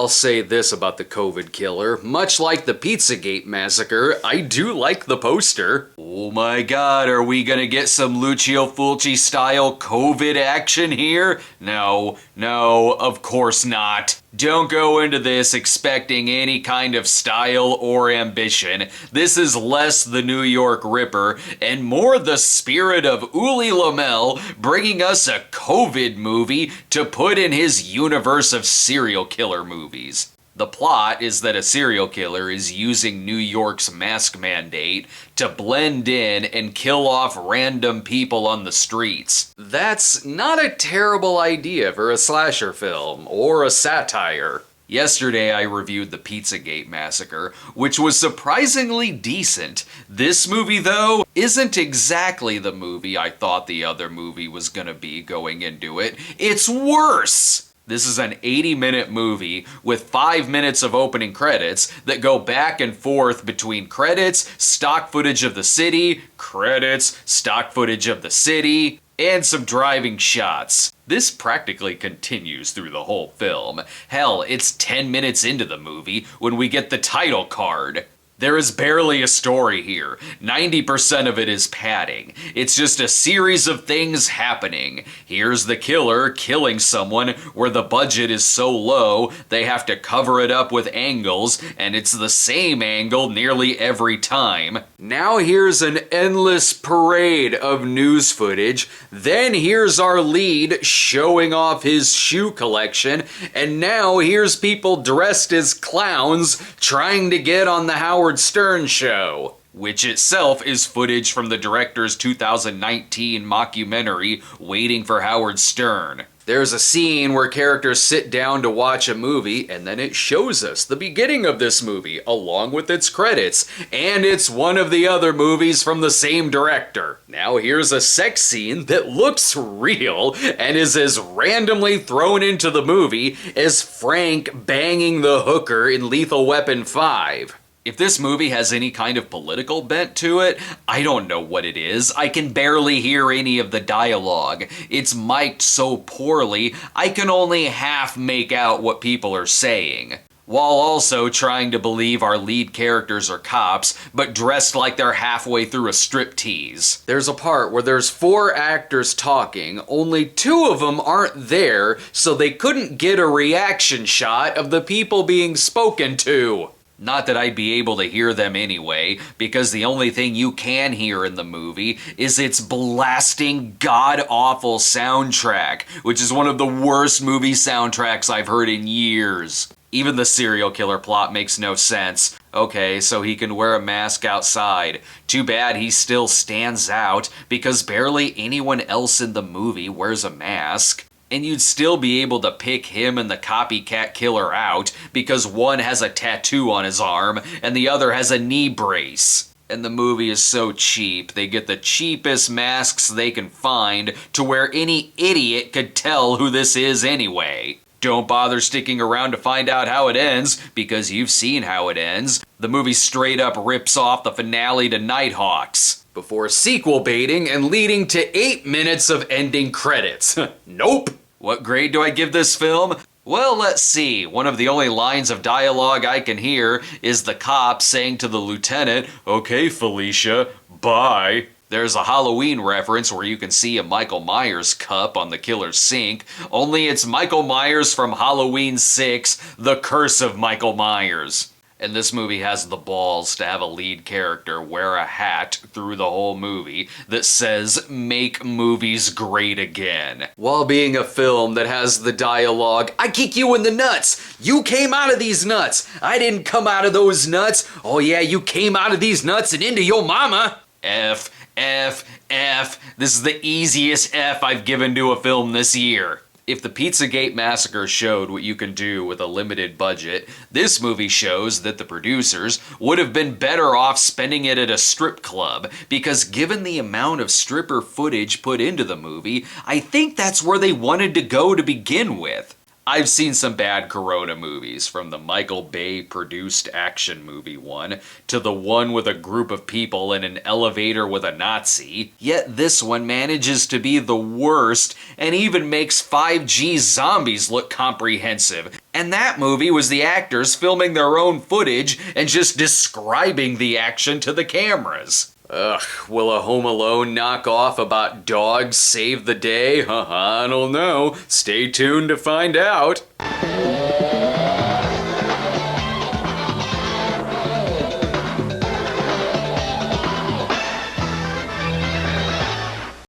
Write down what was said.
I'll say this about the COVID killer. Much like the Pizzagate massacre, I do like the poster. Oh my god, are we gonna get some Lucio Fulci style COVID action here? No, of course not. Don't go into this expecting any kind of style or ambition. This is less the New York Ripper and more the spirit of Uli Lamel bringing us a COVID movie to put in his universe of serial killer movies. The plot is that a serial killer is using New York's mask mandate to blend in and kill off random people on the streets. That's not a terrible idea for a slasher film or a satire. Yesterday I reviewed the Pizzagate Massacre, which was surprisingly decent. This movie, though, isn't exactly the movie I thought the other movie was gonna be going into it. It's worse! This is an 80-minute movie with 5 minutes of opening credits that go back and forth between credits, stock footage of the city, credits, stock footage of the city, and some driving shots. This practically continues through the whole film. Hell, it's 10 minutes into the movie when we get the title card. There is barely a story here. 90% of it is padding. It's just a series of things happening. Here's the killer killing someone where the budget is so low they have to cover it up with angles, and it's the same angle nearly every time. Now here's an endless parade of news footage. Then here's our lead showing off his shoe collection, and now here's people dressed as clowns trying to get on the Howard Stern show, which itself is footage from the director's 2019 mockumentary, Waiting for Howard Stern. There's a scene where characters sit down to watch a movie, and then it shows us the beginning of this movie, along with its credits, and it's one of the other movies from the same director. Now here's a sex scene that looks real, and is as randomly thrown into the movie as Frank banging the hooker in Lethal Weapon 5. If this movie has any kind of political bent to it, I don't know what it is. I can barely hear any of the dialogue. It's mic'd so poorly, I can only half make out what people are saying. While also trying to believe our lead characters are cops, but dressed like they're halfway through a striptease. There's a part where there's 4 actors talking, only 2 of them aren't there, so they couldn't get a reaction shot of the people being spoken to. Not that I'd be able to hear them anyway, because the only thing you can hear in the movie is its blasting, god-awful soundtrack, which is one of the worst movie soundtracks I've heard in years. Even the serial killer plot makes no sense. Okay, so he can wear a mask outside. Too bad he still stands out, because barely anyone else in the movie wears a mask. And you'd still be able to pick him and the copycat killer out because one has a tattoo on his arm and the other has a knee brace. And the movie is so cheap, they get the cheapest masks they can find to where any idiot could tell who this is anyway. Don't bother sticking around to find out how it ends, because you've seen how it ends. The movie straight up rips off the finale to Nighthawks, before sequel baiting and leading to 8 minutes of ending credits. Nope! What grade do I give this film? Well, let's see. One of the only lines of dialogue I can hear is the cop saying to the lieutenant, "Okay, Felicia, bye." There's a Halloween reference where you can see a Michael Myers cup on the killer's sink, only it's Michael Myers from Halloween 6, The Curse of Michael Myers. And this movie has the balls to have a lead character wear a hat through the whole movie that says, "Make movies great again," while being a film that has the dialogue, "I kick you in the nuts. You came out of these nuts. I didn't come out of those nuts. Oh yeah, you came out of these nuts and into your mama." F, F, F. This is the easiest F I've given to a film this year. If the Pizzagate Massacre showed what you can do with a limited budget, this movie shows that the producers would have been better off spending it at a strip club, because given the amount of stripper footage put into the movie, I think that's where they wanted to go to begin with. I've seen some bad Corona movies, from the Michael Bay produced action movie one to the one with a group of people in an elevator with a Nazi, yet this one manages to be the worst and even makes 5G zombies look comprehensive. And that movie was the actors filming their own footage and just describing the action to the cameras. Ugh, will a Home Alone knockoff about dogs save the day? I don't know. Stay tuned to find out.